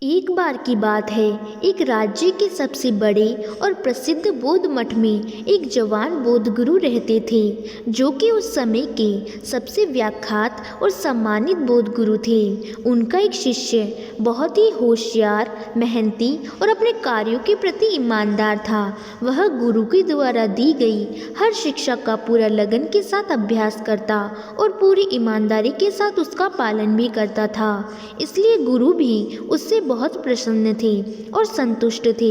एक बार की बात है। एक राज्य के सबसे बड़े और प्रसिद्ध बौद्ध मठ में एक जवान बौद्ध गुरु रहते थे, जो कि उस समय के सबसे विख्यात और सम्मानित बौद्ध गुरु थे। उनका एक शिष्य बहुत ही होशियार, मेहनती और अपने कार्यों के प्रति ईमानदार था। वह गुरु के द्वारा दी गई हर शिक्षा का पूरा लगन के साथ अभ्यास करता और पूरी ईमानदारी के साथ उसका पालन भी करता था। इसलिए गुरु भी उससे बहुत प्रसन्न थे और संतुष्ट थे।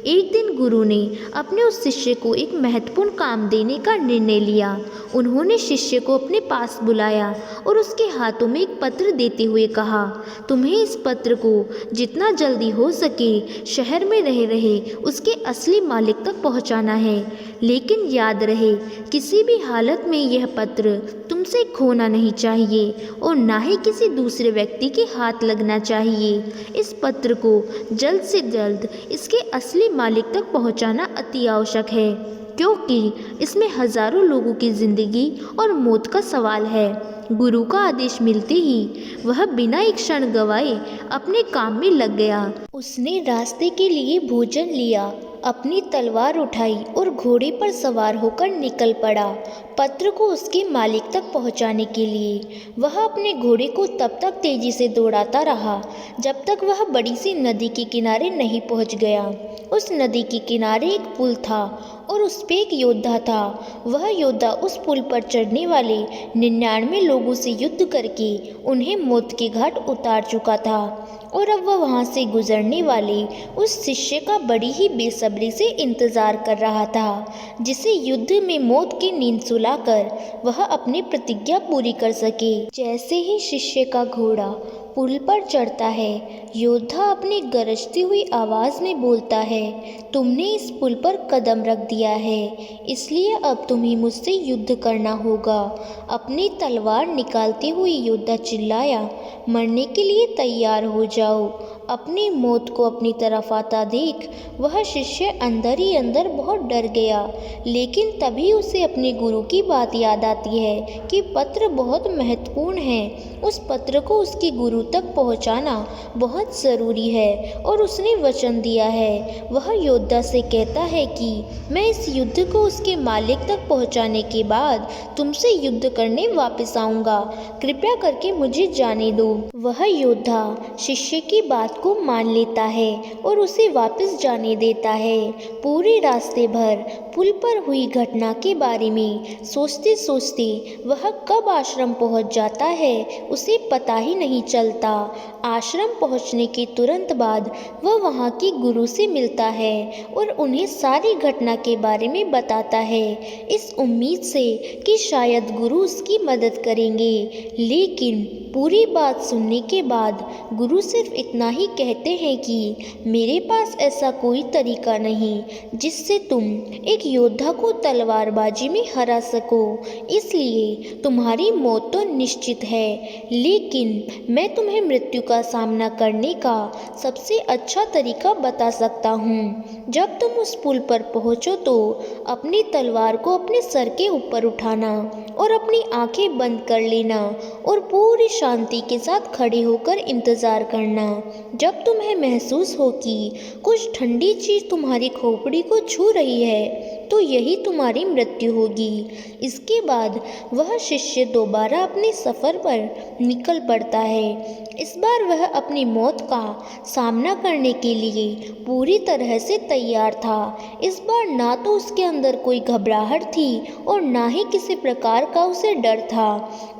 एक दिन गुरु ने अपने उस शिष्य को एक महत्वपूर्ण काम देने का निर्णय लिया। उन्होंने शिष्य को अपने पास बुलाया और उसके हाथों में एक पत्र देते हुए कहा, तुम्हें इस पत्र को जितना जल्दी हो सके शहर में रह रहे उसके असली मालिक तक पहुंचाना है। लेकिन याद रहे, किसी भी हालत में यह पत्र तुमसे खोना नहीं चाहिए और ना ही किसी दूसरे व्यक्ति के हाथ लगना चाहिए। इस पत्र को जल्द से जल्द इसके असली मालिक तक पहुंचाना अति आवश्यक है, क्योंकि इसमें हजारों लोगों की जिंदगी और मौत का सवाल है। गुरु का आदेश मिलते ही वह बिना एक क्षण गवाए अपने काम में लग गया। उसने रास्ते के लिए भोजन लिया, अपनी तलवार उठाई और घोड़े पर सवार होकर निकल पड़ा पत्र को उसके मालिक तक पहुंचाने के लिए। वह अपने घोड़े को तब तक तेजी से दौड़ाता रहा जब तक वह बड़ी सी नदी के किनारे नहीं पहुंच गया। उस नदी के किनारे एक पुल था और उस पे एक योद्धा था। वह योद्धा उस पुल पर चढ़ने वाले 99 लोगों से युद्ध करके उन्हें मौत के घाट उतार चुका था और अब वह वहाँ से गुजरने वाले उस शिष्य का बड़ी ही बेसब्री से इंतजार कर रहा था, जिसे युद्ध में मौत की नींद सुलाकर वह अपनी प्रतिज्ञा पूरी कर सके। जैसे ही शिष्य का घोड़ा पुल पर चढ़ता है, योद्धा अपनी गरजती हुई आवाज़ में बोलता है, तुमने इस पुल पर कदम रख दिया है, इसलिए अब तुम्हें मुझसे युद्ध करना होगा। अपनी तलवार निकालते हुए योद्धा चिल्लाया, मरने के लिए तैयार हो जाओ। अपनी मौत को अपनी तरफ आता देख वह शिष्य अंदर ही अंदर बहुत डर गया, लेकिन तभी उसे अपने गुरु की बात याद आती है कि पत्र बहुत महत्वपूर्ण है। उस पत्र को उसके गुरु तक पहुंचाना बहुत ज़रूरी है और उसने वचन दिया है। वह योद्धा से कहता है कि मैं इस युद्ध को उसके मालिक तक पहुंचाने के बाद तुमसे युद्ध करने वापस आऊँगा, कृपया करके मुझे जाने दो। वह योद्धा शिष्य की बात को मान लेता है और उसे वापस जाने देता है। पूरे रास्ते भर पुल पर हुई घटना के बारे में सोचते सोचते वह कब आश्रम पहुंच जाता है उसे पता ही नहीं चलता। आश्रम पहुंचने के तुरंत बाद वह वहां के गुरु से मिलता है और उन्हें सारी घटना के बारे में बताता है, इस उम्मीद से कि शायद गुरु उसकी मदद करेंगे। लेकिन पूरी बात सुनने के बाद गुरु सिर्फ इतना ही कहते हैं कि मेरे पास ऐसा कोई तरीका नहीं जिससे तुम एक योद्धा को तलवारबाजी में हरा सको, इसलिए तुम्हारी मौत तो निश्चित है, लेकिन मैं तुम्हें मृत्यु का सामना करने का सबसे अच्छा तरीका बता सकता हूँ। जब तुम उस पुल पर पहुँचो तो अपनी तलवार को अपने सर के ऊपर उठाना और अपनी आंखें बंद कर लेना और पूरी शांति के साथ खड़े होकर इंतज़ार करना। जब तुम्हें महसूस हो कि कुछ ठंडी चीज़ तुम्हारी खोपड़ी को छू रही है तो यही तुम्हारी मृत्यु होगी। इसके बाद वह शिष्य दोबारा अपने सफ़र पर निकल पड़ता है। इस बार वह अपनी मौत का सामना करने के लिए पूरी तरह से तैयार था। इस बार ना तो उसके अंदर कोई घबराहट थी और ना ही किसी प्रकार का उसे डर था।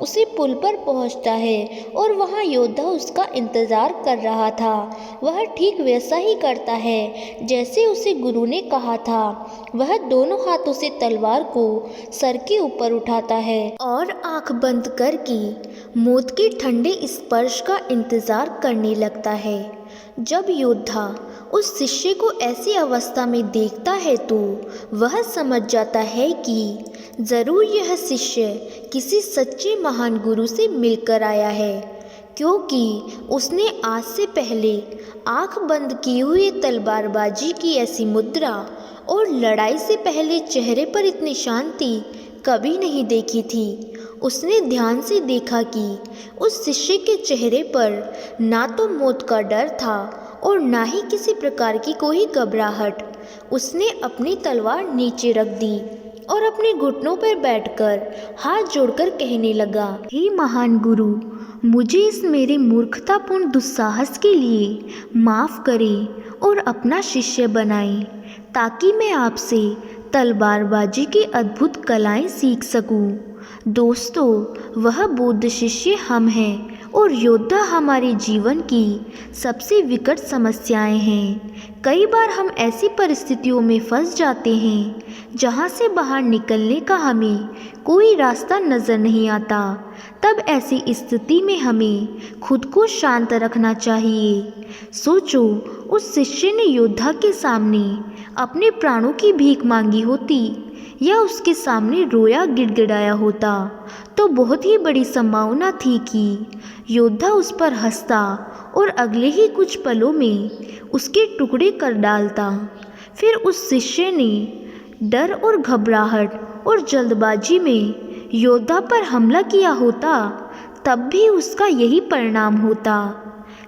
उसे पुल पर पहुंचता है और वहां योद्धा उसका इंतज़ार कर रहा था। वह ठीक वैसा ही करता है जैसे उसे गुरु ने कहा था। वह दोनों हाथों से तलवार को सर के ऊपर उठाता है और आंख बंद करके मौत के ठंडे स्पर्श का इंतजार करने लगता है। जब योद्धा उस शिष्य को ऐसी अवस्था में देखता है तो वह समझ जाता है कि ज़रूर यह शिष्य किसी सच्चे महान गुरु से मिलकर आया है, क्योंकि उसने आज से पहले आंख बंद किए हुए तलवारबाजी की ऐसी मुद्रा और लड़ाई से पहले चेहरे पर इतनी शांति कभी नहीं देखी थी। उसने ध्यान से देखा कि उस शिष्य के चेहरे पर ना तो मौत का डर था और ना ही किसी प्रकार की कोई घबराहट। उसने अपनी तलवार नीचे रख दी और अपने घुटनों पर बैठकर हाथ जोड़कर कहने लगा, हे महान गुरु, मुझे इस मेरे मूर्खतापूर्ण दुस्साहस के लिए माफ़ करें और अपना शिष्य बनाएं, ताकि मैं आपसे तलवारबाजी की अद्भुत कलाएं सीख सकूं। दोस्तों, वह बुद्ध शिष्य हम हैं और योद्धा हमारे जीवन की सबसे विकट समस्याएं हैं। कई बार हम ऐसी परिस्थितियों में फंस जाते हैं जहां से बाहर निकलने का हमें कोई रास्ता नज़र नहीं आता। तब ऐसी स्थिति में हमें खुद को शांत रखना चाहिए। सोचो, उस शिष्य ने योद्धा के सामने अपने प्राणों की भीख मांगी होती या उसके सामने रोया गिड़गिड़ाया होता तो बहुत ही बड़ी संभावना थी कि योद्धा उस पर हंसता और अगले ही कुछ पलों में उसके टुकड़े कर डालता। फिर उस शिष्य ने डर और घबराहट और जल्दबाजी में योद्धा पर हमला किया होता, तब भी उसका यही परिणाम होता।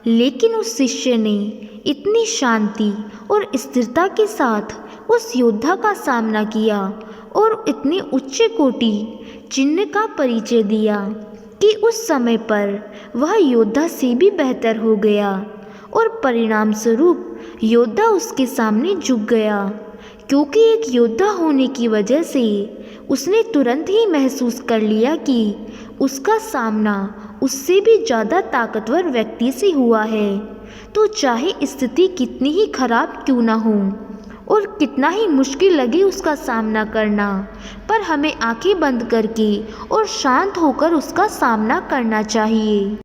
लेकिन उस शिष्य ने इतनी शांति और स्थिरता के साथ उस योद्धा का सामना किया और इतने उच्च कोटि चिन्ह का परिचय दिया कि उस समय पर वह योद्धा से भी बेहतर हो गया और परिणाम स्वरूप योद्धा उसके सामने झुक गया, क्योंकि एक योद्धा होने की वजह से उसने तुरंत ही महसूस कर लिया कि उसका सामना उससे भी ज़्यादा ताकतवर व्यक्ति से हुआ है। तो चाहे स्थिति कितनी ही खराब क्यों ना हो और कितना ही मुश्किल लगे उसका सामना करना, पर हमें आंखें बंद करके और शांत होकर उसका सामना करना चाहिए।